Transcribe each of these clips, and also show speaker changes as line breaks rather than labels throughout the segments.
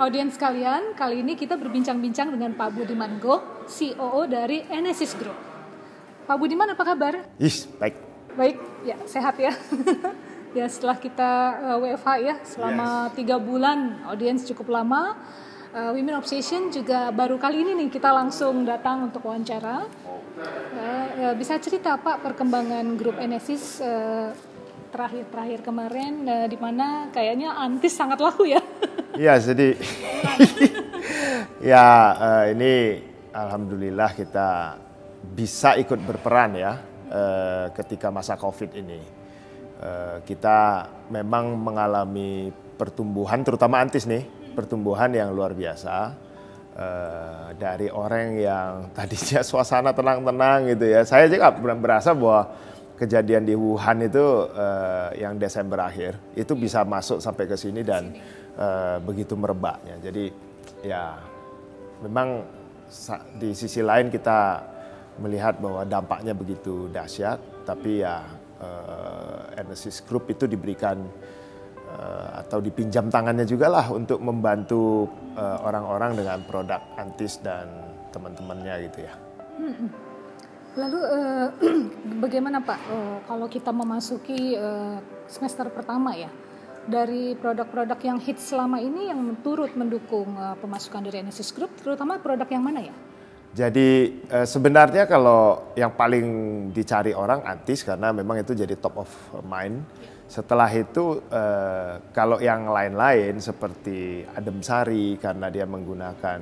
audiens kalian, kali ini kita berbincang-bincang dengan Pak Budiman Goh, COO dari Enesis Group. Pak Budiman, apa kabar?
Baik.
Baik, ya sehat ya. Ya setelah kita WFH ya selama 3 bulan, audiens cukup lama. Women Obsession juga baru kali ini nih kita langsung datang untuk wawancara. Bisa cerita Pak perkembangan grup Enesis terakhir kemarin, di mana kayaknya Antis sangat laku ya?
Iya, jadi ya ini alhamdulillah kita bisa ikut berperan ya ketika masa COVID ini. Kita memang mengalami pertumbuhan, terutama Antis nih, pertumbuhan yang luar biasa. Dari orang yang tadinya suasana tenang-tenang gitu ya. Saya juga berasa bahwa kejadian di Wuhan itu yang Desember akhir itu bisa masuk sampai ke sini dan begitu merebaknya. Jadi ya memang di sisi lain kita melihat bahwa dampaknya begitu dahsyat, tapi ya Enesis Group itu diberikan atau dipinjam tangannya juga lah untuk membantu orang-orang dengan produk Antis dan teman-temannya gitu ya.
Lalu bagaimana Pak kalau kita memasuki semester pertama ya, dari produk-produk yang hits selama ini yang turut mendukung pemasukan dari Enesis Group, terutama produk yang mana ya?
Jadi sebenarnya kalau yang paling dicari orang Antis karena memang itu jadi top of mind. Setelah itu kalau yang lain-lain seperti Adem Sari karena dia menggunakan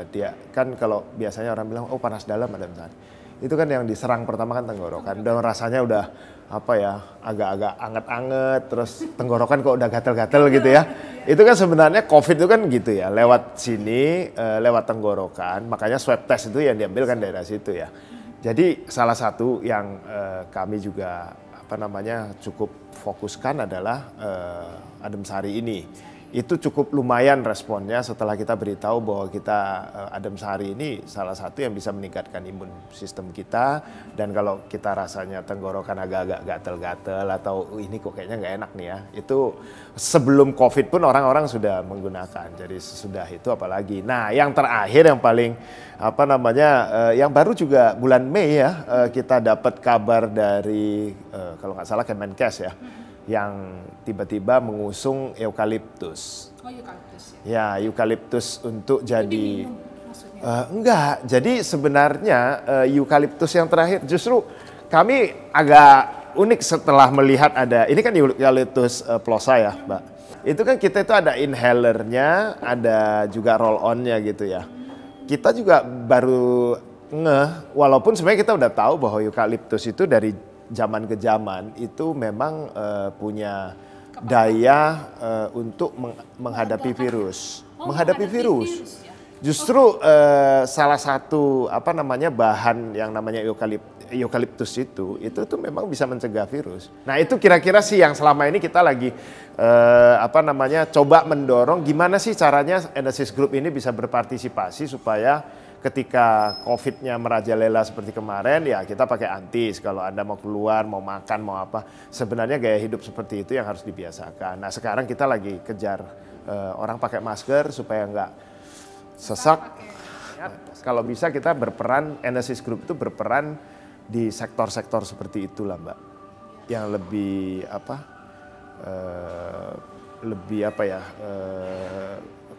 dia kan kalau biasanya orang bilang oh panas dalam Adem Sari. Itu kan yang diserang pertama kan tenggorokan dan rasanya udah apa ya agak-agak anget-anget terus tenggorokan kok udah gatel-gatel gitu ya. Itu kan sebenarnya COVID itu kan gitu ya lewat sini lewat tenggorokan makanya swab test itu yang diambil kan daerah situ ya. Jadi salah satu yang kami juga cukup fokuskan adalah Adem Sari ini. Itu cukup lumayan responnya setelah kita beritahu bahwa kita Adem Sari ini salah satu yang bisa meningkatkan imun sistem kita dan kalau kita rasanya tenggorokan agak-agak gatel-gatel atau ini kok kayaknya nggak enak nih ya. Itu sebelum COVID pun orang-orang sudah menggunakan. Jadi sesudah itu apalagi. Nah, yang terakhir yang paling yang baru juga bulan Mei ya kita dapat kabar dari kalau nggak salah Kemenkes ya. Yang tiba-tiba mengusung eukaliptus.
Oh, eukaliptus
ya. Ya, eukaliptus untuk jadi enggak. Jadi sebenarnya eukaliptus yang terakhir justru kami agak unik setelah melihat ada ini kan eukaliptus plosa ya, Mbak. Itu kan kita itu ada inhalernya, ada juga roll onnya gitu ya. Kita juga baru walaupun sebenarnya kita udah tahu bahwa eukaliptus itu dari zaman ke zaman itu memang punya daya untuk menghadapi virus. Menghadapi virus. Ya? Justru salah satu bahan yang namanya eukaliptus itu tuh memang bisa mencegah virus. Nah, itu kira-kira sih yang selama ini kita lagi coba mendorong gimana sih caranya Enesis Group ini bisa berpartisipasi supaya ketika COVID-nya merajalela seperti kemarin, ya kita pakai Antis. Kalau Anda mau keluar, mau makan, mau apa. Sebenarnya gaya hidup seperti itu yang harus dibiasakan. Nah, sekarang kita lagi kejar orang pakai masker supaya nggak sesak. Kalau bisa kita berperan, Enesis Group itu berperan di sektor-sektor seperti itulah, Mbak. Yang lebih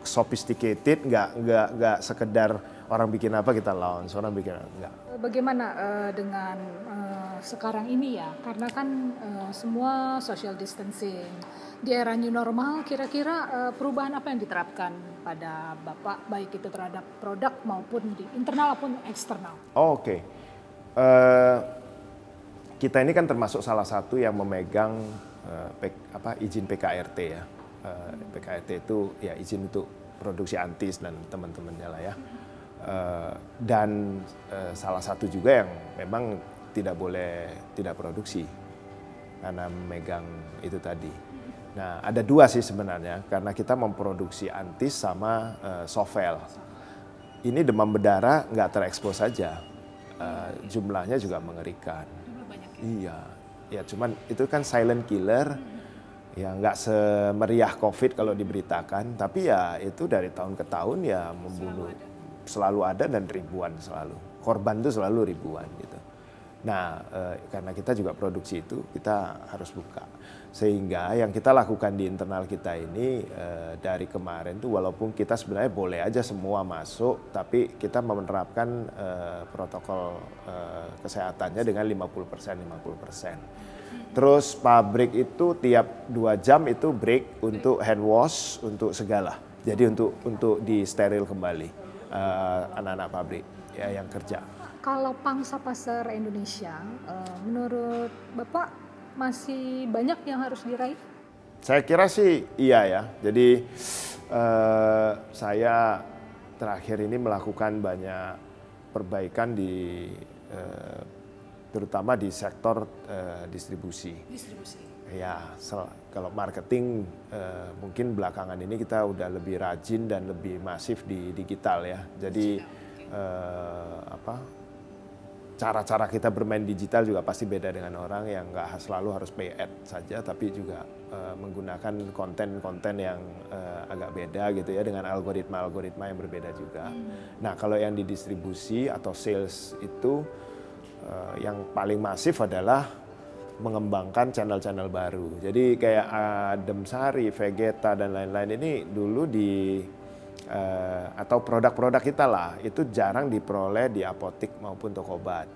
sophisticated, nggak sekedar orang bikin apa kita launch, orang bikin enggak.
Bagaimana dengan sekarang ini ya, karena kan semua social distancing di era new normal, kira-kira perubahan apa yang diterapkan pada Bapak baik itu terhadap produk maupun di internal maupun eksternal?
Oke. Kita ini kan termasuk salah satu yang memegang izin PKRT ya. PKRT itu ya izin untuk produksi Antis dan teman-temannya lah ya. Dan salah satu juga yang memang tidak produksi karena memegang itu tadi. Nah, ada dua sih sebenarnya karena kita memproduksi Antis sama Sovel. Ini demam berdarah nggak terekspos saja, jumlahnya juga mengerikan. Iya, ya cuman itu kan silent killer. Ya nggak semeriah COVID kalau diberitakan, tapi ya itu dari tahun ke tahun ya membunuh. Selalu ada dan ribuan selalu. Korban itu selalu ribuan gitu. Nah, karena kita juga produksi itu, kita harus buka. Sehingga yang kita lakukan di internal kita ini dari kemarin tuh walaupun kita sebenarnya boleh aja semua masuk, tapi kita menerapkan protokol kesehatannya dengan 50%, 50%. Terus pabrik itu tiap 2 jam itu break untuk hand wash, untuk segala. Jadi untuk di steril kembali anak-anak pabrik ya yang kerja.
Kalau pangsa pasar Indonesia, menurut Bapak masih banyak yang harus diraih?
Saya kira sih iya ya. Jadi saya terakhir ini melakukan banyak perbaikan di terutama di sektor distribusi. Ya, kalau marketing mungkin belakangan ini kita udah lebih rajin dan lebih masif di digital ya. Jadi cara-cara kita bermain digital juga pasti beda dengan orang yang nggak selalu harus pay ad saja, tapi juga menggunakan konten-konten yang agak beda gitu ya dengan algoritma-algoritma yang berbeda juga. Nah, kalau yang di distribusi atau sales itu yang paling masif adalah mengembangkan channel-channel baru. Jadi kayak Adem Sari, Vegeta dan lain-lain ini dulu atau produk-produk kita lah itu jarang diperoleh di apotik maupun toko obat.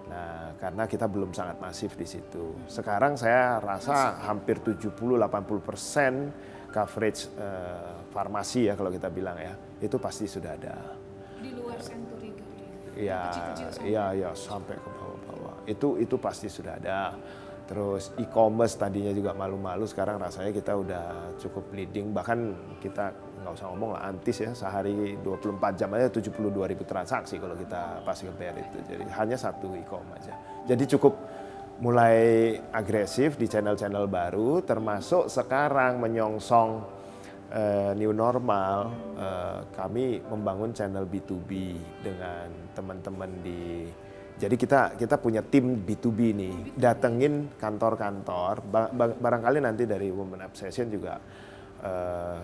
Nah, karena kita belum sangat masif di situ. Sekarang saya rasa hampir 70-80% coverage farmasi ya kalau kita bilang ya, itu pasti sudah ada.
Di luar Century
Ya, sampai ke bawah-bawah. Itu pasti sudah ada. Terus e-commerce tadinya juga malu-malu, sekarang rasanya kita udah cukup leading. Bahkan kita nggak usah ngomong lah, Antis ya, sehari 24 jam aja 72.000 transaksi kalau kita pas nge-bear itu. Jadi hanya satu e-commerce aja. Jadi cukup mulai agresif di channel-channel baru, termasuk sekarang menyongsong new normal, kami membangun channel B2B dengan teman-teman jadi kita punya tim B2B nih, datengin kantor-kantor, barangkali nanti dari Women Obsession juga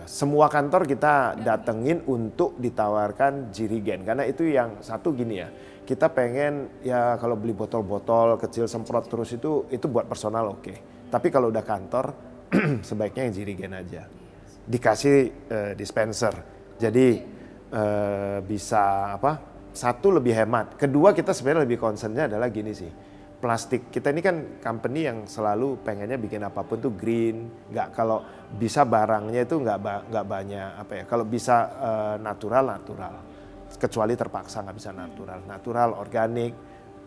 semua kantor kita datengin untuk ditawarkan Jirigen, karena itu yang satu gini ya, kita pengen ya kalau beli botol-botol kecil semprot terus itu buat personal oke. Tapi kalau udah kantor sebaiknya yang Jirigen aja. Dikasih dispenser, jadi bisa satu lebih hemat, kedua kita sebenarnya lebih concernnya adalah gini sih, plastik kita ini kan company yang selalu pengennya bikin apapun tuh green, nggak kalau bisa barangnya itu nggak banyak kalau bisa natural, kecuali terpaksa nggak bisa natural organik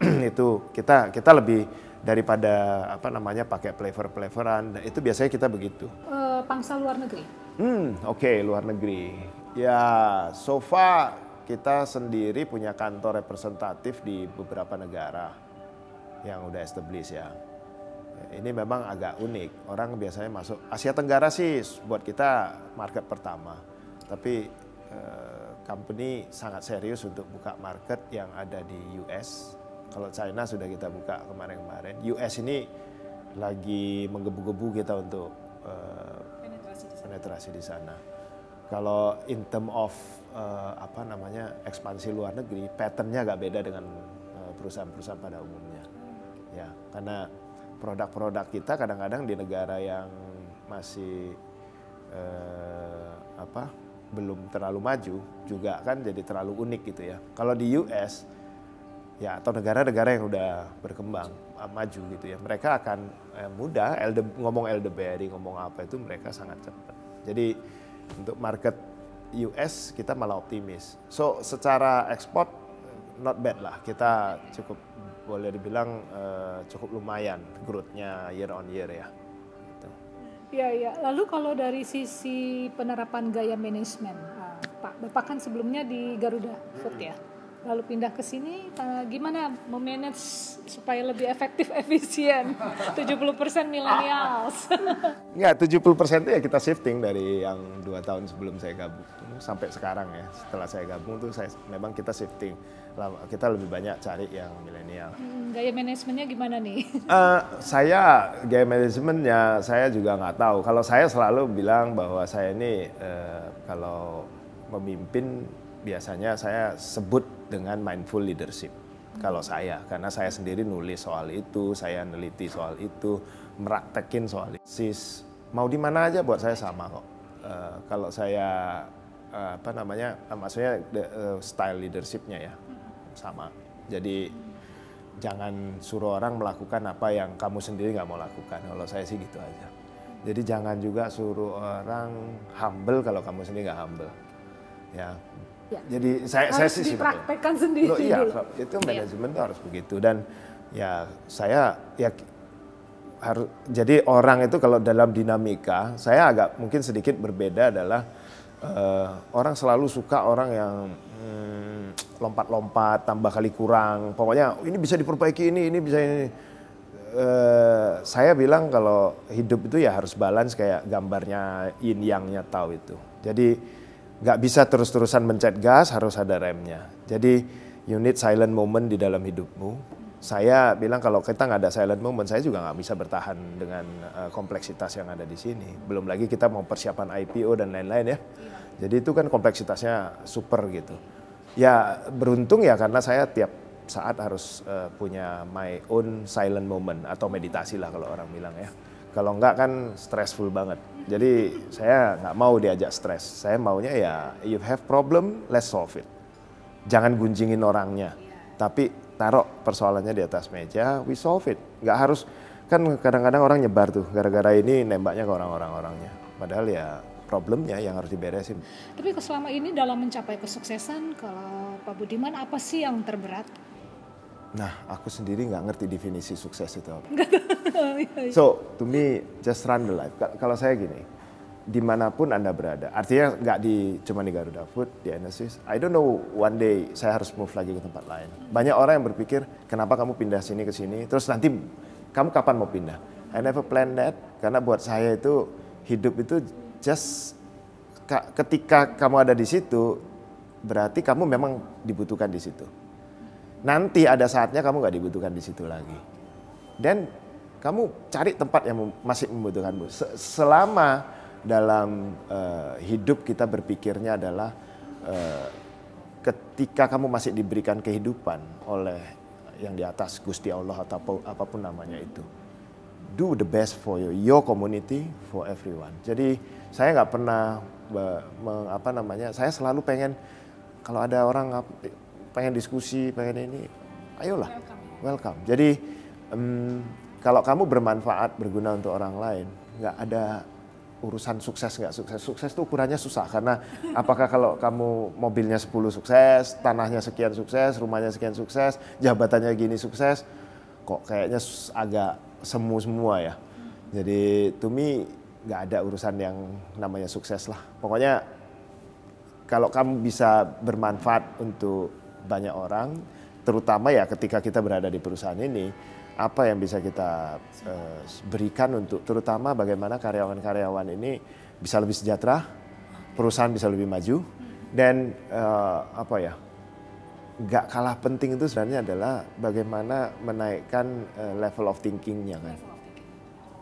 itu kita lebih daripada pakai flavor-flavoran, itu biasanya kita begitu.
Pangsa luar negeri.
Oke, luar negeri. Ya, so far kita sendiri punya kantor representatif di beberapa negara yang udah established ya. Ini memang agak unik. Orang biasanya masuk Asia Tenggara sih buat kita market pertama. Tapi company sangat serius untuk buka market yang ada di US. Kalau China sudah kita buka kemarin-kemarin. US ini lagi menggebu-gebu kita untuk penetrasi di sana. Kalau in term of ekspansi luar negeri, patternnya agak beda dengan perusahaan-perusahaan pada umumnya. Ya, karena produk-produk kita kadang-kadang di negara yang masih belum terlalu maju juga kan jadi terlalu unik gitu ya. Kalau di US ya atau negara-negara yang udah berkembang maju gitu ya, mereka akan mudah ngomong elderberry, ngomong apa itu mereka sangat cepat. Jadi untuk market US kita malah optimis. So secara ekspor not bad lah, kita cukup boleh dibilang cukup lumayan growth-nya year on year ya. Gitu.
Ya. Lalu kalau dari sisi penerapan gaya manajemen, Pak, Bapak kan sebelumnya di Garuda Food ya. lalu pindah ke sini, gimana memanage supaya lebih efektif, efisien? 70% millennials.
Ya, 70% itu ya kita shifting dari yang 2 tahun sebelum saya gabung sampai sekarang ya. Setelah saya gabung tuh memang kita shifting. Kita lebih banyak cari yang milenial.
Gaya manajemennya gimana nih?
Gaya manajemennya saya juga nggak tahu. Kalau saya selalu bilang bahwa saya ini kalau memimpin biasanya saya sebut dengan mindful leadership. Kalau saya, karena saya sendiri nulis soal itu, saya neliti soal itu, meraktekin soal itu. Mau di mana aja buat saya sama kok. Kalau saya maksudnya style leadershipnya ya sama. Jadi jangan suruh orang melakukan apa yang kamu sendiri nggak mau lakukan. Kalau saya sih gitu aja. Jadi jangan juga suruh orang humble kalau kamu sendiri nggak humble. Ya. Jadi saya sih
dipraktekkan sendiri.
Iya, itu manajemen tuh harus begitu. Dan ya saya ya harus. Jadi orang itu kalau dalam dinamika, saya agak mungkin sedikit berbeda adalah orang selalu suka orang yang lompat-lompat, tambah kali kurang. Pokoknya ini bisa diperbaiki, ini bisa ini. Saya bilang kalau hidup itu ya harus balance kayak gambarnya yin yang-nya tahu itu. Jadi nggak bisa terus-terusan mencet gas, harus ada remnya. Jadi you need silent moment di dalam hidupmu. Saya bilang kalau kita nggak ada silent moment, saya juga nggak bisa bertahan dengan kompleksitas yang ada di sini. Belum lagi kita mau persiapan IPO dan lain-lain ya. Jadi itu kan kompleksitasnya super gitu. Ya beruntung ya karena saya tiap saat harus punya my own silent moment atau meditasi lah kalau orang bilang ya. Kalau enggak kan stressful banget. Jadi saya nggak mau diajak stres. Saya maunya ya you have problem, let's solve it. Jangan gunjingin orangnya. Tapi taruh persoalannya di atas meja, we solve it. Nggak harus, kan kadang-kadang orang nyebar tuh. Gara-gara ini nembaknya ke orang-orangnya. Padahal ya problemnya yang harus diberesin.
Tapi selama ini dalam mencapai kesuksesan, kalau Pak Budiman apa sih yang terberat?
Nah, aku sendiri nggak ngerti definisi sukses itu apa. So, to me, just run the life. Kalau saya gini, dimanapun Anda berada, artinya nggak cuma di Garuda Food, di Enesis, I don't know one day saya harus move lagi ke tempat lain. Banyak orang yang berpikir, kenapa kamu pindah sini ke sini, terus nanti kamu kapan mau pindah? I never plan that, karena buat saya itu, hidup itu just, ketika kamu ada di situ, berarti kamu memang dibutuhkan di situ. Nanti ada saatnya kamu nggak dibutuhkan di situ lagi. Dan kamu cari tempat yang masih membutuhkanmu. Selama dalam hidup kita berpikirnya adalah ketika kamu masih diberikan kehidupan oleh yang di atas Gusti Allah atau apapun namanya itu. Do the best for your community, for everyone. Jadi saya nggak pernah saya selalu pengen kalau ada orang pengen diskusi, pengen ini, ayolah, welcome. Jadi kalau kamu bermanfaat, berguna untuk orang lain, nggak ada urusan sukses nggak sukses. Sukses itu ukurannya susah karena apakah kalau kamu mobilnya 10 sukses, tanahnya sekian sukses, rumahnya sekian sukses, jabatannya gini sukses, kok kayaknya agak semu semua ya. Jadi to me nggak ada urusan yang namanya sukses lah. Pokoknya kalau kamu bisa bermanfaat untuk banyak orang, terutama ya ketika kita berada di perusahaan ini, apa yang bisa kita berikan untuk terutama bagaimana karyawan-karyawan ini bisa lebih sejahtera, perusahaan bisa lebih maju, dan nggak kalah penting itu sebenarnya adalah bagaimana menaikkan level of thinking-nya kan,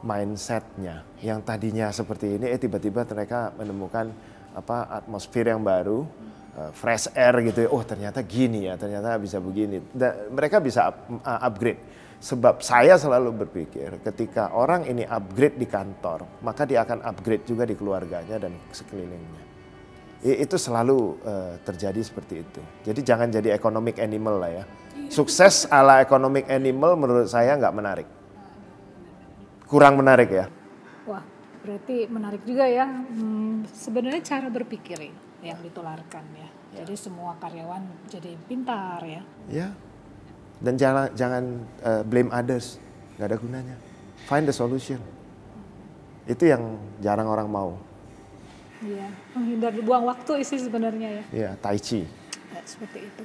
mindset-nya yang tadinya seperti ini, tiba-tiba mereka menemukan atmosfer yang baru. Fresh air gitu ya, oh ternyata gini ya, ternyata bisa begini. Dan mereka bisa upgrade. Sebab saya selalu berpikir ketika orang ini upgrade di kantor, maka dia akan upgrade juga di keluarganya dan sekelilingnya. Itu selalu terjadi seperti itu. Jadi jangan jadi economic animal lah ya. Sukses ala economic animal menurut saya nggak menarik. Kurang menarik ya. Wah,
berarti menarik juga ya. Sebenarnya cara berpikir yang ditularkan ya. Jadi semua karyawan jadi pintar ya.
Ya. Dan jangan blame others, nggak ada gunanya. Find the solution. Itu yang jarang orang mau.
Iya, menghindar buang waktu sih sebenarnya ya.
Iya, tai chi.
Ya, seperti itu.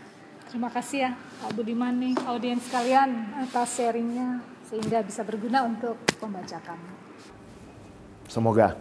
Terima kasih ya Pak Budiman nih, audiens sekalian atas sharingnya sehingga bisa berguna untuk pembaca kami.
Semoga.